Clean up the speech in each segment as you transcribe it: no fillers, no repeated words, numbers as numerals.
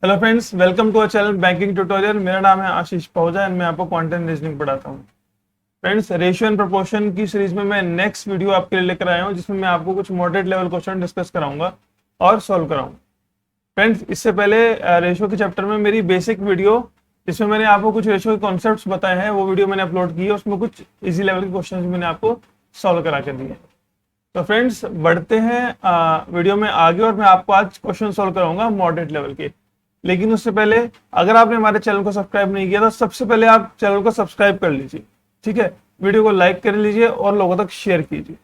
Hello friends, welcome to our channel banking tutorial. मेरा नाम है आशीष पहुजा एंड मैं आपको क्वांटम रीजनिंग पढ़ाता हूँ। फ्रेंड्स, रेशियो एंड प्रोपोर्शन की सीरीज में मैं नेक्स्ट वीडियो आपके लिए लेकर आया हूँ, जिसमें मैं आपको कुछ मॉडरेट लेवल क्वेश्चन डिस्कस कराऊंगा और सॉल्व कराऊंगा। फ्रेंड्स, इससे पहले रेशियो के चैप्टर में मेरी बेसिक वीडियो, जिसमें मैंने आपको कुछ रेशियो के कॉन्सेप्ट्स बताए हैं, वो वीडियो मैंने अपलोड की है। उसमें कुछ इजी लेवल के क्वेश्चन मैंने आपको सॉल्व करा कर दिए। तो फ्रेंड्स, बढ़ते हैं वीडियो में आगे और मैं आपको आज क्वेश्चन सॉल्व कराऊंगा मॉडरेट लेवल के। लेकिन उससे पहले, अगर आपने हमारे चैनल को सब्सक्राइब नहीं किया तो सबसे पहले आप चैनल को सब्सक्राइब कर लीजिए, ठीक है। वीडियो को लाइक कर लीजिए और लोगों तक शेयर कीजिए,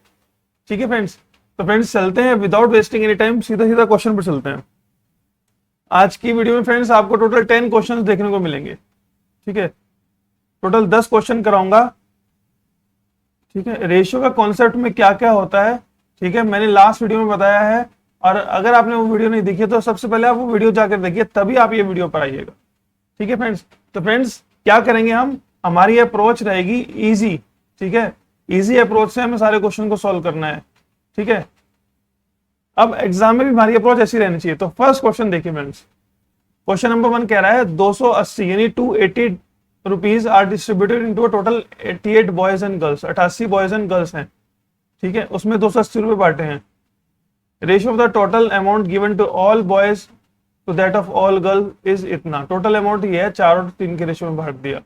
ठीक है फ्रेंड्स। तो फ्रेंड्स, चलते हैं विदाउट वेस्टिंग एनी टाइम, सीधा सीधा क्वेश्चन पर चलते हैं। आज की वीडियो में फ्रेंड्स आपको टोटल 10 क्वेश्चन देखने को मिलेंगे, ठीक है। टोटल 10 क्वेश्चन कराऊंगा, ठीक है। रेशियो का कॉन्सेप्ट में क्या क्या होता है, ठीक है, मैंने लास्ट वीडियो में बताया है। और अगर आपने वो वीडियो नहीं देखी तो सबसे पहले आप वो वीडियो जाकर देखिए, तभी आप ये वीडियो पर आइएगा, ठीक है फ्रेंड्स। तो फ्रेंड्स, क्या करेंगे हम, हमारी अप्रोच रहेगी इजी, ठीक है। इजी अप्रोच से हमें सारे क्वेश्चन को सॉल्व करना है, ठीक है। अब एग्जाम में भी हमारी अप्रोच ऐसी रहनी चाहिए। तो फर्स्ट क्वेश्चन देखिए फ्रेंड्स, क्वेश्चन नंबर 1 कह रहा है 280 यानी 280 rupees are distributed into total 88 boys and girls. 88 boys and girls हैं, ठीक है। उसमें 280 रुपए बांटे हैं। Ratio of the total amount given to all boys to that of all girl is इतना। टोटल अमाउंट ये है, 4 और 3 के रेशियो में बांट दिया।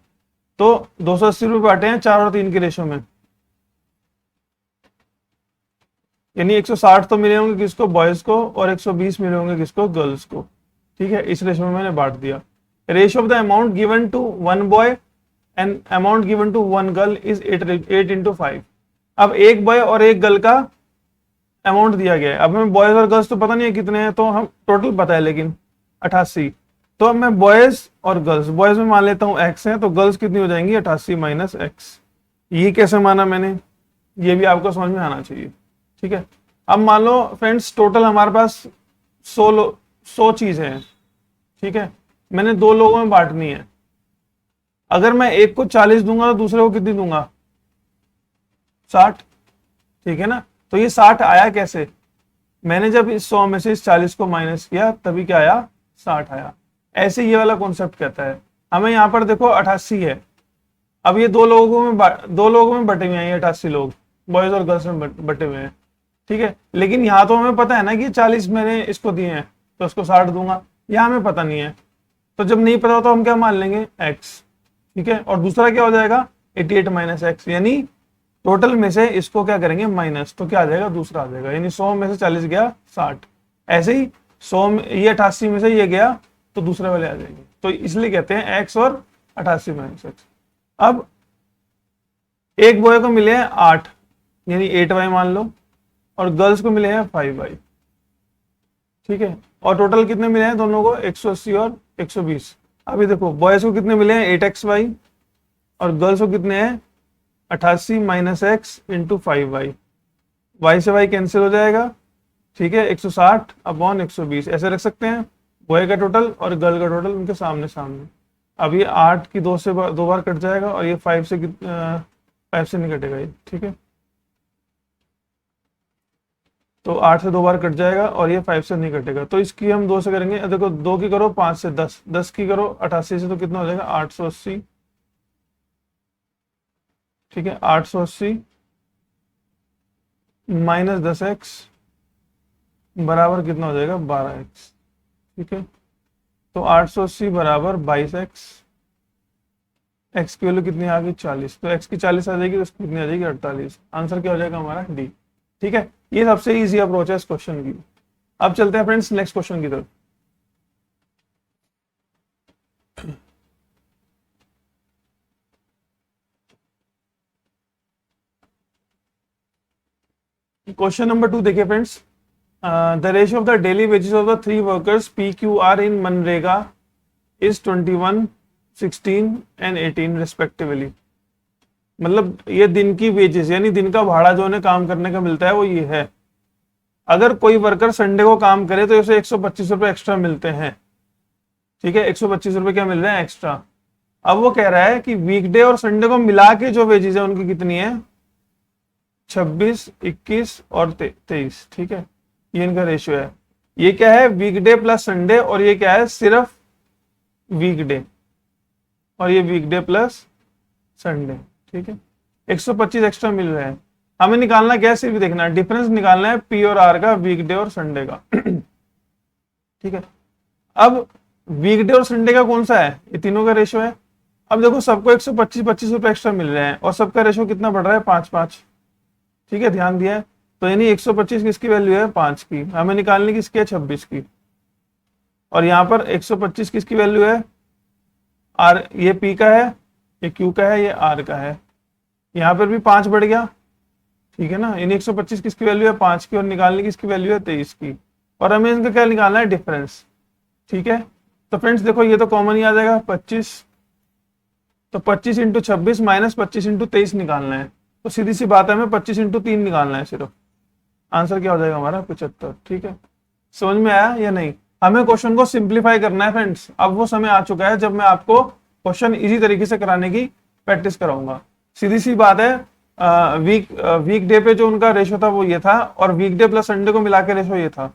तो 280 रुपए बांटे हैं 4 और 3 के रेशियो में, यानी 160 तो मिले होंगे किसको, बॉयज को, और 120 मिले होंगे किसको, गर्ल्स को, ठीक है। इस रेशियो में मैंने बांट दिया। Ratio of the amount given to 1 boy and amount given to 1 girl is 8 into 5। अब एक बॉय और एक गर्ल का अमाउंट दिया गया है। अब हमें बॉयज और गर्ल्स तो पता नहीं है कितने हैं, तो हम टोटल पता है लेकिन 88। तो अब मैं बॉयज और गर्ल्स, बॉयज में मान लेता हूँ x है, तो गर्ल्स कितनी हो जाएंगी, 88 माइनस एक्स। ये कैसे माना मैंने, ये भी आपको समझ में आना चाहिए, ठीक है। अब मान लो फ्रेंड्स, टोटल हमारे पास 100 चीजें हैं, ठीक है। मैंने 2 लोगों में बांटनी है। अगर मैं एक को 40 दूंगा तो दूसरे को कितनी दूंगा, 60, ठीक है ना। तो ये 60 आया कैसे, मैंने जब इस 100 में से इस 40 को माइनस किया तभी क्या आया, 60 आया। ऐसे ये वाला कॉन्सेप्ट कहता है। हमें यहाँ पर देखो 88 है। अब ये दो लोगों में बटे हुए हैं, ये 88 लोग बॉयज और गर्ल्स में बटे हुए हैं, ठीक है। लेकिन यहाँ तो हमें पता है ना कि 40 मैंने इसको दिए हैं तो इसको 60 दूंगा, यहाँ हमें पता नहीं है। तो जब नहीं पता तो हम क्या मान लेंगे, x, ठीक है। और दूसरा क्या हो जाएगा, 88 माइनस एक्स, यानी टोटल में से इसको क्या करेंगे, माइनस, तो क्या आ जाएगा, दूसरा आ जाएगा। यानी 100 में से 40 गया 60। ऐसे ही 100 में ये 88 में से ये गया तो दूसरे वाले आ जाएंगे। तो इसलिए कहते हैं x और 88 माइनस एक्स। अब एक बॉय को मिले हैं 8 यानी 8y मान लो, और गर्ल्स को मिले हैं 5y, ठीक है। और टोटल कितने मिले हैं दोनों को, 180 और 120। अभी देखो बॉयज को कितने मिले हैं, 8xy, और गर्ल्स को कितने हैं, 88 minus x into 5y। y से y कैंसिल हो जाएगा, ठीक है। 160 अपॉन 120 ऐसे रख सकते हैं। बॉय का टोटल और गर्ल का टोटल उनके सामने सामने। अब ये 8 की 2 से 2 बार कट जाएगा, और ये 5 से नहीं कटेगा ये, ठीक है। तो 8 से 2 बार कट जाएगा और ये 5 से नहीं कटेगा। तो इसकी हम 2 से करेंगे। देखो 2 की करो 5 से 10, 10 की करो 88 से, तो कितना हो जाएगा, 880, ठीक है। 880 माइनस 10x बराबर कितना हो जाएगा, 12x, ठीक है। तो 880 बराबर 22x। x की वैल्यू कितनी आ गई, 40। तो x की 40 आ जाएगी तो इसकी कितनी आ जाएगी, 48। आंसर क्या हो जाएगा हमारा, डी, ठीक है। ये सबसे इजी अप्रोच है इस क्वेश्चन की। अब चलते हैं फ्रेंड्स नेक्स्ट क्वेश्चन की तरफ। क्वेश्चन नंबर 2 देखिए friends, the ratio of the daily wages of the 3 workers PQR in MNREGA is 21, 16 and 18 respectively. मतलब ये दिन की वेजेस यानी दिन का भाड़ा जो उन्हें काम करने का मिलता है वो ये है। अगर कोई वर्कर संडे को काम करे तो उसे 125 रुपए एक्स्ट्रा मिलते हैं, ठीक है। 125 रुपए क्या मिल रहे हैं, एक्स्ट्रा। अब वो कह रहा है कि वीकडे और संडे को मिला के जो वेजेस है उनकी कितनी है, 26, 21 और 23, ठीक है। ये इनका रेशियो है। ये क्या है, वीकडे प्लस संडे, और ये क्या है, सिर्फ वीकडे, और ये वीकडे प्लस संडे, ठीक है। 125 एक्स्ट्रा मिल रहे हैं। हमें निकालना क्या है, सिर्फ देखना है, डिफरेंस निकालना है पी और आर का, वीकडे और संडे का। ठीक है। अब वीकडे और संडे का कौन सा है, ये तीनों का रेशो है। अब देखो सबको 125 रुपए एक्स्ट्रा मिल रहे हैं और सबका रेशो कितना बढ़ रहा है, 5-5। ठीक है, ध्यान दिया है। तो यानी 125 किसकी वैल्यू है, 5 की। हमें निकालनी किसकी है, 26 की। और यहाँ पर 125 किसकी वैल्यू है, आर, ये पी का है, ये क्यू का है, ये आर का है। यहाँ पर भी 5 बढ़ गया, ठीक है ना। यानी 125 किसकी वैल्यू है, 5 की, और निकालने की इसकी वैल्यू है 23 की। और हमें इनका क्या निकालना है, डिफरेंस। ठीक है, तो फ्रेंड्स देखो ये तो कॉमन ही आ जाएगा 25, तो 25 इंटू 26 माइनस 25 इंटू 23 निकालना है। तो सीधी सी बात है, हमें 25 इंटू 3 निकालना है सिर्फ। आंसर क्या हो जाएगा हमारा, 75। ठीक है, समझ में आया या नहीं। हमें क्वेश्चन को सिंप्लीफाई करना है फ्रेंड्स। अब वो समय आ चुका है जब मैं आपको क्वेश्चन इजी तरीके से कराने की प्रैक्टिस कराऊंगा। सीधी सी बात है, वीक डे पे जो उनका रेशो था वो ये था, और वीकडे प्लस संडे को मिला के रेशो ये था।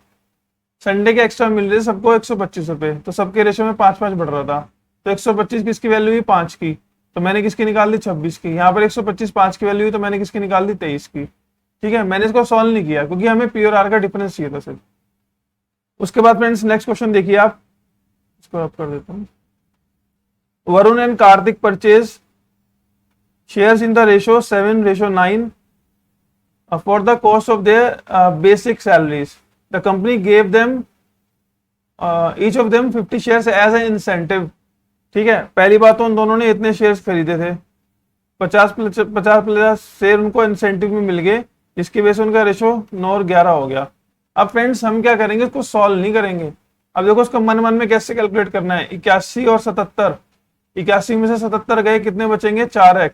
संडे के एक्स्ट्रा मिल रहे सबको 125 रुपए, तो सबके रेशो में 5-5 बढ़ रहा था। तो 125 किसकी वैल्यू हुई, 5 की, तो मैंने किसकी निकाल दी, 26 की। यहाँ पर 125 5 की वैल्यू हुई, तो मैंने किसकी निकाल दी, 23 की। ठीक है, मैंने इसको सॉल्व नहीं किया क्योंकि हमें पी और आर का डिफरेंस चाहिए था सिर्फ। उसके बाद फ्रेंड्स नेक्स्ट क्वेश्चन देखिए आप, इसको आप कर देता हूँ। Varun and Kartik purchase shares in the ratio 7:9 for the cost of their basic salaries. The company gave them each of them 50 shares as an incentive. ठीक है, पहली बात तो उन दोनों ने इतने शेयर्स खरीदे थे, 50 शेयर उनको इंसेंटिव में मिल गए, जिसकी वजह से उनका रेशो 9 और 11 हो गया। अब फ्रेंड्स हम क्या करेंगे, इसको सॉल्व नहीं करेंगे। अब देखो उसको मन मन में कैसे कैलकुलेट करना है, 81 और 77, 81 में से 77 गए, कितने बचेंगे, 4x।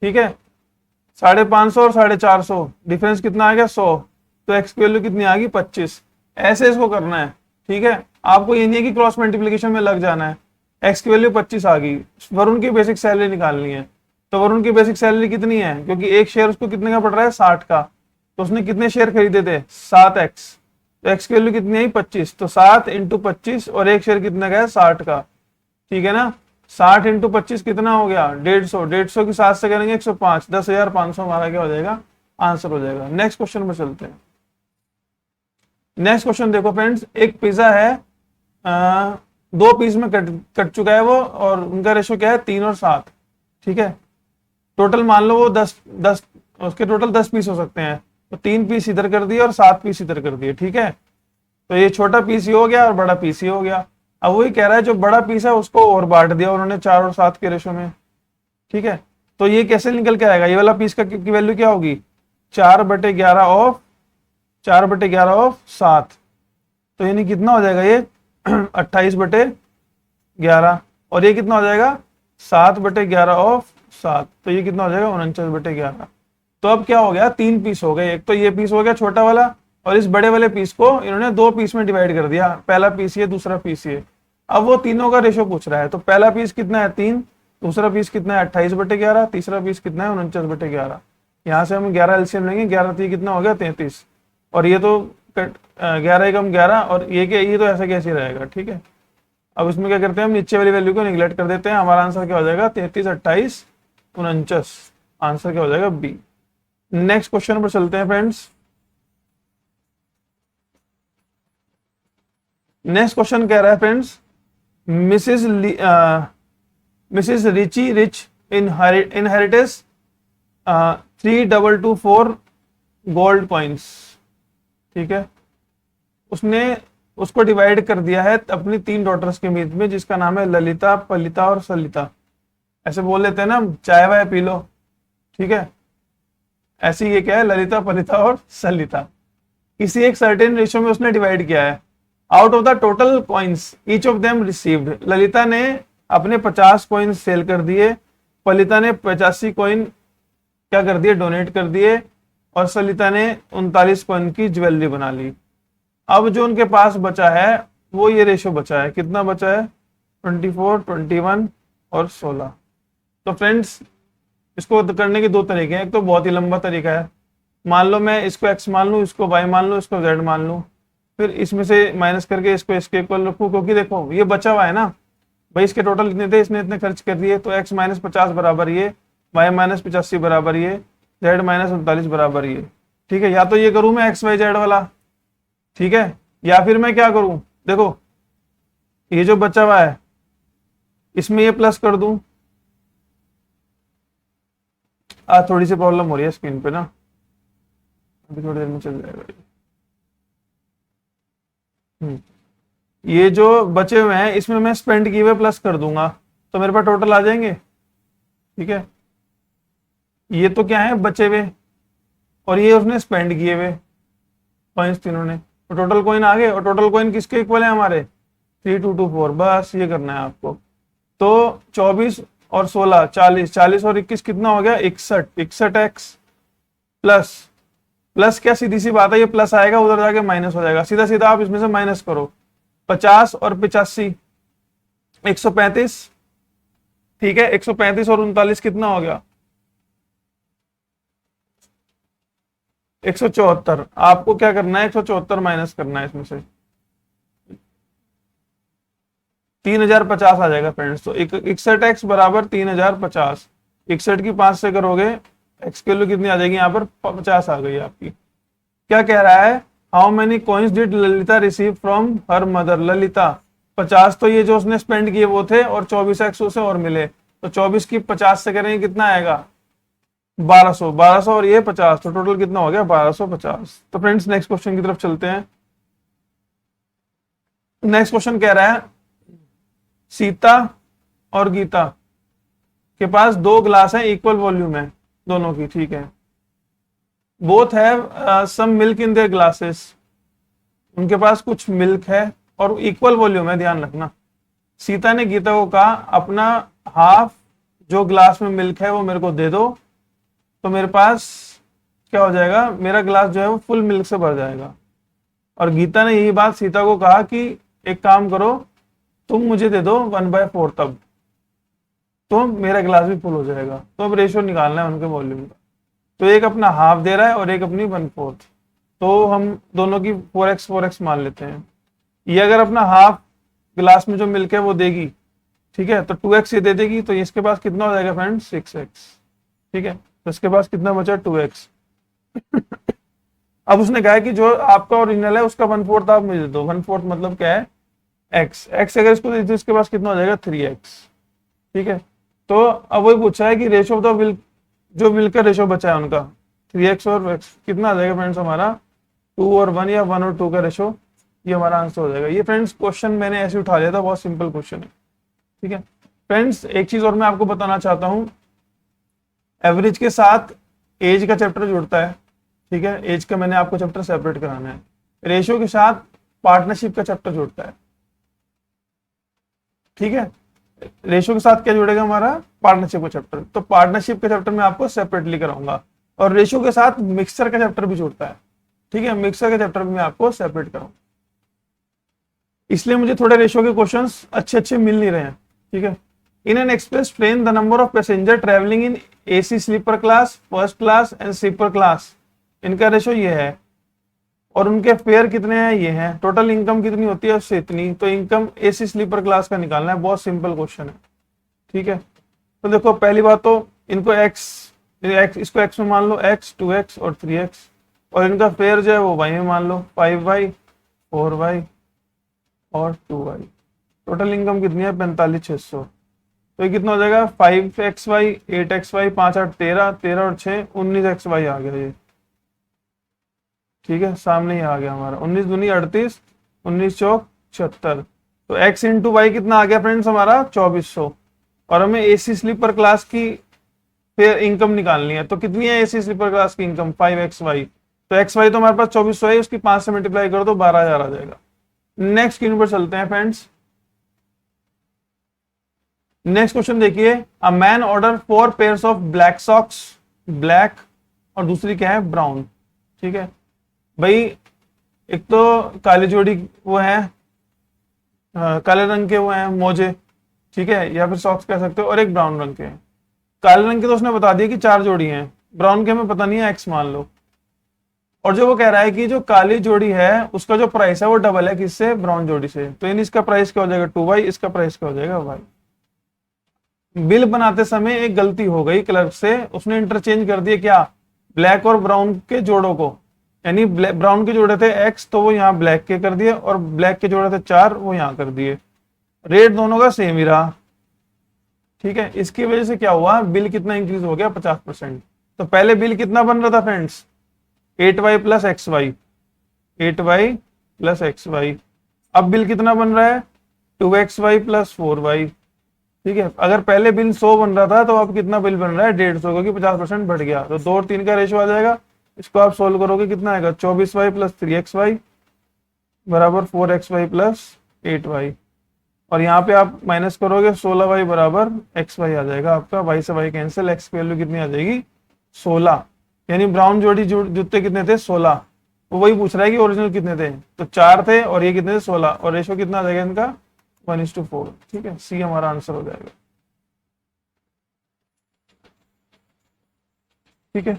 ठीक है, 550 और 450, डिफरेंस कितना आ गया, 100। तो x की वैल्यू कितनी आ गई, 25। ऐसे इसको करना है। ठीक है, आपको ये नहीं है कि क्रॉस मल्टीप्लीकेशन में लग जाना है। x की वैल्यू 25 आ गई, वरुण की बेसिक सैलरी निकालनी है। तो वरुण की बेसिक सैलरी कितनी है, क्योंकि एक शेयर उसको कितने का पड़ रहा है, 60 का, तो उसने कितने शेयर खरीदे थे, 7x। तो x की वैल्यू कितनी आई, 25। तो 7 इंटू 25, और एक शेयर कितने का है, 60 का। ठीक है ना, 60 इंटू 25 कितना हो गया, 150। 150 की 7 से करेंगे 105, 10,500 हमारा क्या हो जाएगा, आंसर हो जाएगा। नेक्स्ट क्वेश्चन में चलते हैं। नेक्स्ट क्वेश्चन देखो फ्रेंड्स, एक पिज्जा है, 2 पीस में कट चुका है वो, और उनका रेशो क्या है, 3 और 7। ठीक है, टोटल मान लो वो 10 उसके टोटल 10 पीस हो सकते हैं, तो 3 पीस इधर कर दिए और 7 पीस इधर कर दिए। ठीक है, तो ये छोटा पीस ही हो गया और बड़ा पीस ही हो गया। अब वही कह रहा है जो बड़ा पीस है उसको और बांट दिया उन्होंने 4 और 7 के रेशो में। ठीक है, तो ये कैसे निकल के आएगा, ये वाला पीस का की वैल्यू क्या होगी, 4/11 ऑफ 7। तो यानी कितना हो जाएगा ये 28/11, और ये कितना हो जाएगा 7/11 ऑफ 7, तो ये कितना हो जाएगा 49/11। तो अब क्या हो गया, 3 पीस हो गए। एक तो ये पीस हो गया छोटा वाला, और इस बड़े वाले पीस को इन्होंने 2 पीस में डिवाइड कर दिया, पहला पीस ये, दूसरा पीस ये। अब वो तीनों का रेशो पूछ रहा है, तो पहला पीस कितना है, 3, दूसरा पीस कितना है 28/11, तीसरा पीस कितना है 49/11। यहाँ से हम 11 एलसीएम लेंगे, 11 तो कितना हो गया 33, और ये तो 11 एकम 11, और ये क्या, ये तो ऐसा कैसे रहेगा। ठीक है, अब इसमें क्या करते हैं, हम नीचे वाली वैल्यू को निगलेक्ट कर देते हैं। हमारा आंसर क्या हो जाएगा, 33, 28, 49। आंसर क्या हो जाएगा, बी। नेक्स्ट क्वेश्चन पर चलते हैं फ्रेंड्स। नेक्स्ट क्वेश्चन कह रहा है friends, Mrs Richie Rich inherits 3224 gold coins. ठीक है, उसने उसको डिवाइड कर दिया है अपनी 3 डॉटर्स के बीच में, जिसका नाम है ललिता, पलिता और सलिता। ऐसे बोल लेते हैं ना, चाय वाय पी लो। ठीक है, ऐसी ये क्या है, ललिता, पलिता और सलिता। किसी एक सर्टेन रेशो में उसने डिवाइड किया है। Out of the total coins each of them received, Lalita ने अपने 50 कॉइन सेल कर दिए, पलिता ने 85 कॉइन क्या कर दिए, डोनेट कर दिए, और सलिता ने 39 कॉइन की ज्वेलरी बना ली। अब जो उनके पास बचा है वो ये रेशो बचा है, कितना बचा है, 24, 21 और 16। तो फ्रेंड्स इसको करने के 2 तरीके हैं। एक तो बहुत ही लंबा तरीका है, मान लो मैं इसको x मान लूँ, इसको y मान लूँ, इसको z मान लूँ, फिर इसमें से माइनस करके इसको इसके इक्वल रखूँ, क्योंकि देखो ये बचा हुआ है ना, भाई इसके टोटल इतने थे, इसने इतने खर्च कर दिए, तो x माइनस 50 बराबर ये, y माइनस 85 बराबर ये, z माइनस 39 बराबर ये। ठीक है, या तो ये करूं मैं x y z वाला, ठीक है, या फिर मैं क्या करूं, देखो ये जो बचा हुआ है इसमें ये प्लस कर दूं। आज थोड़ी सी प्रॉब्लम हो रही है स्क्रीन पे ना, अभी थोड़ी देर में चल जाएगा ये। ये जो बचे हुए हैं इसमें मैं स्पेंड किए हुए प्लस कर दूंगा, तो मेरे पास टोटल आ जाएंगे। ठीक है, ये तो क्या है बचे हुए, और ये उसने स्पेंड किए हुए कॉइन्स तीनों ने, तो टोटल कॉइन आ गए। और टोटल कॉइन किसके इक्वल है हमारे, 3224। बस ये करना है आपको। तो 24 और 16 40, 40 और 21 कितना हो गया, 61, 61x प्लस, प्लस क्या सीधी सी बात है, ये प्लस आएगा उधर जाके माइनस हो जाएगा, सीधा सीधा आप इसमें से माइनस करो। 50 और 85 135, ठीक है, 135 और 39 कितना हो गया, 174। आपको क्या करना है, 174 माइनस करना है इसमें से, 3050 आ जाएगा फ्रेंड्स। तो 61x बराबर 3050, 61 की 5 से करोगे, x के लिए कितनी आ जाएगी, यहाँ पर 50 आ गई आपकी। क्या कह रहा है, how many coins did Lalita receive from her mother, Lalita 50 तो ये जो उसने स्पेंड किए वो थे, और 24x उसे और मिले, तो 24 की 50 से करेंगे कितना आएगा, 1200, 1200 और ये 50, तो टोटल कितना हो गया 1250। तो फ्रेंड्स नेक्स्ट क्वेश्चन की तरफ चलते हैं। नेक्स्ट क्वेश्चन कह रहा है, सीता और गीता के पास 2 ग्लास है, इक्वल वॉल्यूम है दोनों की, ठीक है, both have some milk in their glasses, उनके पास कुछ मिल्क है और इक्वल वॉल्यूम है, ध्यान रखना। सीता ने गीता को कहा अपना हाफ जो ग्लास में मिल्क है वो मेरे को दे दो, तो मेरे पास क्या हो जाएगा, मेरा ग्लास जो है वो फुल मिल्क से भर जाएगा। और गीता ने यही बात सीता को कहा कि एक काम करो, तुम मुझे दे दो 1/4 तब, तो मेरा ग्लास भी फुल हो जाएगा। तो अब रेशियो निकालना है उनके वॉल्यूम का, तो एक अपना हाफ दे रहा है और एक अपनी 1/4, तो हम दोनों की 4x मान लेते हैं। ये अगर अपना हाफ ग्लास में जो मिल्क है वो देगी, ठीक है, तो 2x ये दे देगी, तो इसके पास कितना हो जाएगा फ्रेंड्स, 6x। ठीक है, तो इसके पास कितना बचा, 2x। अब उसने कहा है कि जो आपका ओरिजिनल है उसका 1/4 आप मुझे दे दो, 1/4 मतलब क्या है, x अगर इसको दे दो इसके पास कितना हो जाएगा, 3x। ठीक है, तो अब वही पूछा है कि रेशियो ऑफ द मिल्क, जो मिल्क का रेशियो बचा है उनका 3x और x कितना आ जाएगा फ्रेंड्स हमारा, 2 और 1 या 1 और 2 का रेशियो, ये हमारा आंसर हो जाएगा। ये फ्रेंड्स क्वेश्चन मैंने ऐसे उठा लिया था, बहुत सिंपल क्वेश्चन है। ठीक है फ्रेंड्स, एक चीज और मैं आपको बताना चाहता हूं, एवरेज के साथ एज का चैप्टर जुड़ता है। ठीक है, एज का मैंने आपको चैप्टर सेपरेट कराना है। रेशियो के साथ पार्टनरशिप का चैप्टर जुड़ता है। ठीक है, रेशियो के साथ क्या जुड़ेगा हमारा, पार्टनरशिप का चैप्टर, तो पार्टनरशिप का चैप्टर मैं आपको सेपरेटली कराऊंगा। और रेशियो के साथ मिक्सचर का चैप्टर भी जुड़ता है। ठीक है, मिक्सचर का चैप्टर भी मैं आपको सेपरेट कराऊंगा, इसलिए मुझे थोड़े रेशियो के क्वेश्चंस अच्छे अच्छे मिल नहीं रहे हैं। ठीक है, in an express train the number of passenger travelling in AC sleeper class, first class and sleeper class, इनका रेशियो ये है, और उनके फेयर कितने हैं ये हैं, टोटल इनकम कितनी होती है उससे इतनी, तो इनकम एसी स्लीपर क्लास का निकालना है। बहुत सिंपल क्वेश्चन है। ठीक है, तो देखो पहली बात तो इनको इसको x में मान लो, x 2x और 3x, और इनका फेयर जो है वो y में मान लो, 5y 4y और 2y। टोटल इनकम कितनी है, 45,600। तो ये कितना हो जाएगा, 5xy 8xy 5 8 13 13 और 6 19xy आ गया ये। ठीक है, सामने ही आ गया हमारा, 19 दूनी 38, 19 चौक 76। तो x इंटू वाई कितना आ गया फ्रेंड्स हमारा, 2400। और हमें एसी स्लीपर क्लास की फिर इनकम निकालनी है, तो कितनी है एसी स्लीपर क्लास की इनकम, 5xy। तो xy तो हमारे पास 2400 है, उसकी 5 से मल्टीप्लाई कर दो 12,000 आ जाएगा। नेक्स्ट स्क्रीन पर चलते हैं फ्रेंड्स। नेक्स्ट क्वेश्चन देखिए, a man order 4 pairs of black socks, black और दूसरी क्या है, ब्राउन। ठीक है भाई, एक तो काली जोड़ी वो है, काले रंग के वो हैं मोजे, ठीक है, या फिर सॉक्स कह सकते हो, और एक ब्राउन रंग के हैं। काले रंग के तो उसने बता दिया कि 4 जोड़ी हैं, ब्राउन के हमें पता नहीं है, एक्स मान लो। और जो वो कह रहा है कि जो काली जोड़ी है उसका जो प्राइस है वो डबल है किससे, ब्राउन जोड़ी से। तो इन इसका प्राइस क्या हो जाएगा 2y, इसका प्राइस क्या हो जाएगा y। बिल बनाते समय एक गलती हो गई क्लर्क से, उसने इंटरचेंज कर दिया क्या, ब्लैक और ब्राउन के जोड़ों को। यानी ब्राउन के जोड़े थे x तो वो यहाँ ब्लैक के कर दिए, और ब्लैक के जोड़े थे 4 वो यहाँ कर दिए। रेट दोनों का सेम ही रहा, ठीक है। इसकी वजह से क्या हुआ, बिल कितना इंक्रीज हो गया 50%। तो पहले बिल कितना बन रहा था friends, 8y plus x y, 8y plus x y. अब बिल कितना बन रहा है 2xy प्लस 4y, ठीक है। अगर पहले बिल 100 बन रहा था तो अब कितना बिल बन रहा है 150, क्योंकि 50% बढ़ गया। तो 2 और 3 का रेशो आ जाएगा। इसको आप सोल्व करोगे कितना आएगा, 24y प्लस 3xy बराबर 4xy प्लस 8y। और यहाँ पे आप माइनस करोगे 16y बराबर xy आ जाएगा आपका, y से y कैंसिल, x की वैल्यू कितनी आ जाएगी 16। यानी ब्राउन जोड़ी जूते कितने थे 16, वो वही पूछ रहा है कि ओरिजिनल कितने थे, तो 4 थे और ये कितने थे 16, और रेशो कितना आ जाएगा इनका 1:4, ठीक है। सी हमारा आंसर हो जाएगा, ठीक है।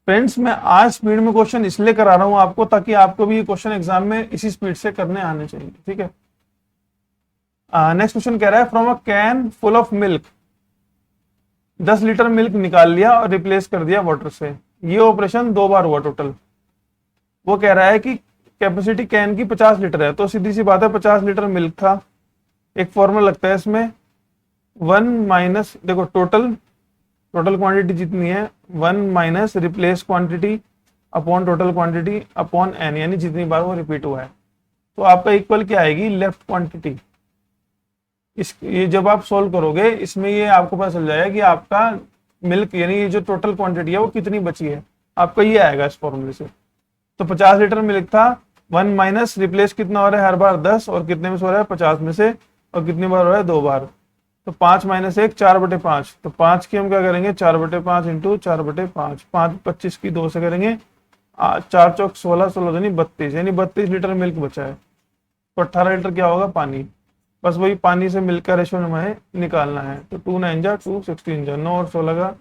फ्रेंड्स मैं आज स्पीड में क्वेश्चन इसलिए करा रहा हूं आपको ताकि आपको भी ये क्वेश्चन एग्जाम में इसी स्पीड से करने आने चाहिए, ठीक है। नेक्स्ट क्वेश्चन कह रहा है from a can full of milk, 10 litre milk निकाल लिया और रिप्लेस कर दिया वाटर से। ये ऑपरेशन 2 बार हुआ टोटल। वो कह रहा है कि कैपेसिटी कैन की 50 लीटर है, तो सीधी सी बात है 50 लीटर मिल्क था। एक फॉर्मूला लगता है इसमें 1 माइनस, देखो टोटल क्वांटिटी जितनी है 1 minus replace quantity upon total quantity upon n, यानी जितनी बार वो रिपीट हुआ है। तो आपका इक्वल क्या आएगी, लेफ्ट क्वांटिटी। ये जब आप सोल्व करोगे इसमें ये आपको पता चल जाएगा कि आपका मिल्क यानी ये जो टोटल क्वांटिटी है वो कितनी बची है, आपका ये आएगा इस फॉर्मूले से। तो 50 लीटर मिल्क था, 1 माइनस रिप्लेस कितना हो रहा है हर बार 10, और कितने में से हो रहा है 50 में से, और कितनी बार हो रहा है 2 बार। तो 5 माइनस 1 4/5, तो 5 की हम क्या करेंगे 4/5 इंटू 4/5, 5 25 की 2 से करेंगे 4 चौक 16, 16 यानी 32, यानी 32 लीटर मिल्क बचा है। तो 18 लीटर क्या होगा पानी, बस वही पानी से मिल्क का रेशो हमें निकालना है। तो 2 9 जा 2 16 जा 9 और 16 का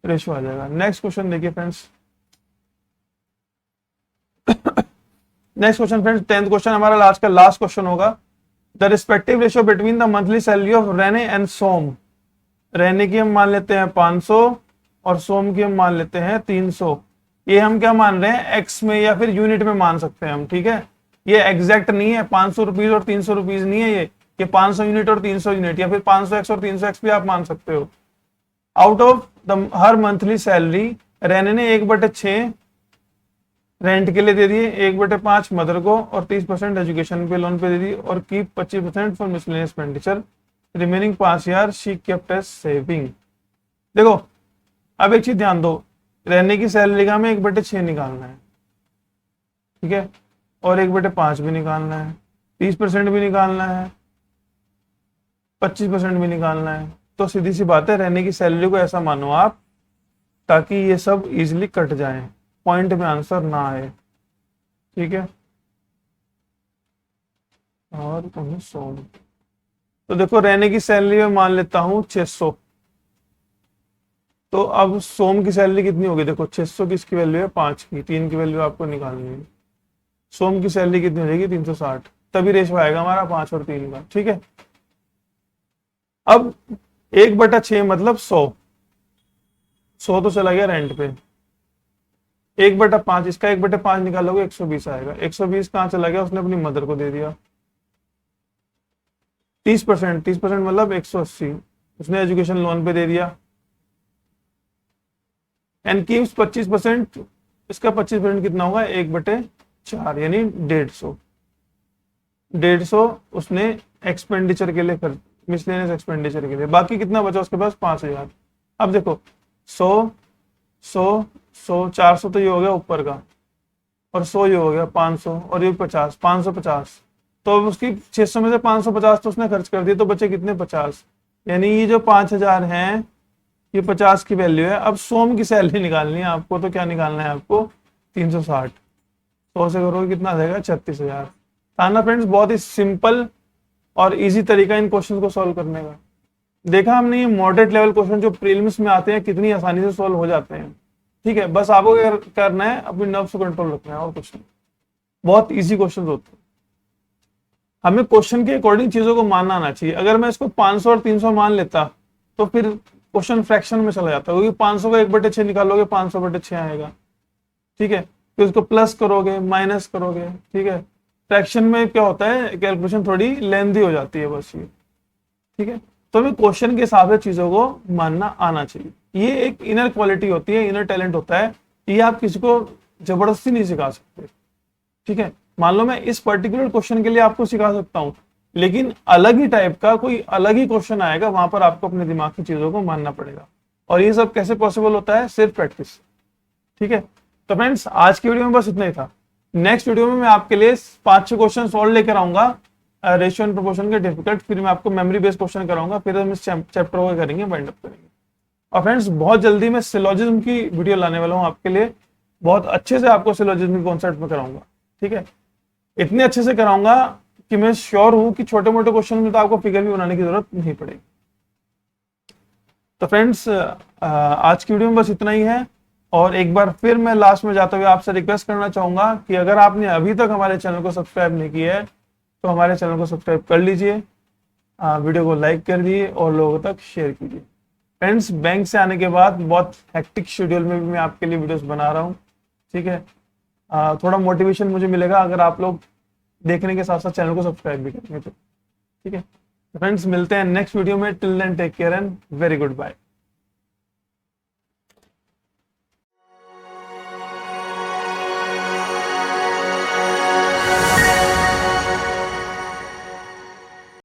रेशो आ जाएगा। नेक्स्ट क्वेश्चन देखिए friends, next question friends 10th question हमारा आज का लास्ट क्वेश्चन होगा। The respective ratio between the monthly salary of Rene and Som. Rene की हम मान लेते हैं 500 और सोम की हम मान लेते हैं 300। ये हम क्या मान रहे हैं एक्स में या फिर यूनिट में मान सकते हैं हम, ठीक है। ये एग्जैक्ट नहीं है 500 रुपीज और 300 रुपीज नहीं है, ये 500 यूनिट और 300 यूनिट या फिर 500x और 300x भी आप मान सकते हो। Out of the her monthly salary Rene ने 1/6 रेंट के लिए दे दिए, 1/5 मदर को, और 30% एजुकेशन पे लोन पे दे दी, और keep 25% for miscellaneous expenditure, remaining 5,000 she kept as saving. देखो अब एक चीज ध्यान दो, रहने की सैलरी का हमें 1/6 निकालना है, ठीक है, और 1/5 भी निकालना है, 30% भी निकालना है, 25% भी निकालना है। तो सीधी सी बात है रहने की सैलरी को ऐसा मानो आप ताकि ये सब इजिली कट जाए, पॉइंट में आंसर ना आए, ठीक है। और 100, तो देखो रहने की सैलरी में मान लेता हूं 600। तो अब सोम की सैलरी कितनी होगी, देखो 600 किसकी वैल्यू है 5 की, 3 की वैल्यू आपको निकालनी है। सोम की सैलरी कितनी हो जाएगी 360, तभी रेशो आएगा हमारा 5 और 3 का, ठीक है। अब 1/6 मतलब 100 तो चला गया रेंट पे, 1/5 इसका 1/5 निकालोगे 120 आएगा, 120 कहाँ चला गया, उसने अपनी मदर को दे दिया। 30% मतलब 180 उसने एजुकेशन लोन पे दे दिया। एंड कीप्स 25%, इसका 25% कितना होगा 1/4 यानी 150 उसने एक्सपेंडिचर के लिए खर्च, मिसलेनियस एक्सपेंडिचर के लिए। बाकी कितना बचा उसके पास 5,000। अब देखो 100 100 100 400 तो ये हो गया ऊपर का, और 100 ये हो गया 500, और ये 50 550। तो उसकी 600 में से 550 तो उसने खर्च कर दिया, तो बचे कितने 50, यानी ये जो 5,000 हैं ये 50 की वैल्यू है। अब सोम की सैलरी निकालनी है आपको, तो क्या निकालना है आपको 360, 100 से करोगे कितना आ जाएगा 36,000। था ना फ्रेंड्स, बहुत ही सिंपल और इजी तरीका इन क्वेश्चन को सॉल्व करने का। देखा हमने ये मॉडरेट लेवल क्वेश्चन जो प्रीलिम्स में आते हैं कितनी आसानी से सॉल्व हो जाते हैं, ठीक है, बस आपको क्या करना है, अपनी नर्व को कंट्रोल रखना है और कुछ नहीं। बहुत इजी क्वेश्चन होते हैं, हमें क्वेश्चन के अकॉर्डिंग चीजों को मानना आना चाहिए। अगर मैं इसको 500 और 300 मान लेता तो फिर क्वेश्चन फ्रैक्शन में चला जाता, क्योंकि 500 का 1/6 निकालोगे 500/6 आएगा, ठीक है, फिर उसको प्लस करोगे माइनस करोगे, ठीक है। फ्रैक्शन में क्या होता है, कैलकुलेशन थोड़ी लेंथी हो जाती है बस ये, ठीक है। तो हमें क्वेश्चन के हिसाब से चीजों को मानना आना चाहिए, ये एक इनर क्वालिटी होती है, इनर टैलेंट होता है, ये आप किसी को जबरदस्ती नहीं सिखा सकते, ठीक है। मान लो मैं इस पर्टिकुलर क्वेश्चन के लिए आपको सिखा सकता हूं, लेकिन अलग ही टाइप का कोई अलग ही क्वेश्चन आएगा, वहां पर आपको अपने दिमाग की चीजों को मानना पड़ेगा। और ये सब कैसे पॉसिबल होता है, सिर्फ प्रैक्टिस, ठीक है। तो फ्रेंड्स आज की वीडियो में बस इतना ही था। नेक्स्ट वीडियो में मैं आपके लिए 5-6 क्वेश्चन और लेकर आऊंगा रेशियो एंड प्रोपोर्शन के डिफिकल्ट, फिर मैं आपको मेमोरी बेस्ड क्वेश्चन कराऊंगा, फिर हम इस चैप्टर को करेंगे, वाइंड अप करेंगे। और फ्रेंड्स बहुत जल्दी मैं सिलोजिज्म की वीडियो लाने वाला हूं आपके लिए, बहुत अच्छे से आपको सिलोजिज्म के कॉन्सेप्ट में कराऊंगा, ठीक है। इतने अच्छे से कराऊंगा कि मैं श्योर हूं कि छोटे मोटे क्वेश्चन में तो आपको फिगर भी बनाने की जरूरत नहीं पड़ेगी। तो फ्रेंड्स आज की वीडियो में बस इतना ही है। और एक बार फिर मैं लास्ट में जाते हुए आपसे रिक्वेस्ट करना चाहूंगा कि अगर आपने अभी तक हमारे चैनल को सब्सक्राइब नहीं किया है तो हमारे चैनल को सब्सक्राइब कर लीजिए, वीडियो को लाइक कर दिए और लोगों तक शेयर कीजिए। फ्रेंड्स बैंक से आने के बाद बहुत हेक्टिक शेड्यूल में भी मैं आपके लिए वीडियोस बना रहा हूँ, ठीक है। थोड़ा मोटिवेशन मुझे मिलेगा अगर आप लोग देखने के साथ साथ चैनल को सब्सक्राइब भी करेंगे तो, ठीक है। फ्रेंड्स मिलते हैं नेक्स्ट वीडियो में, till then take care and very good bye.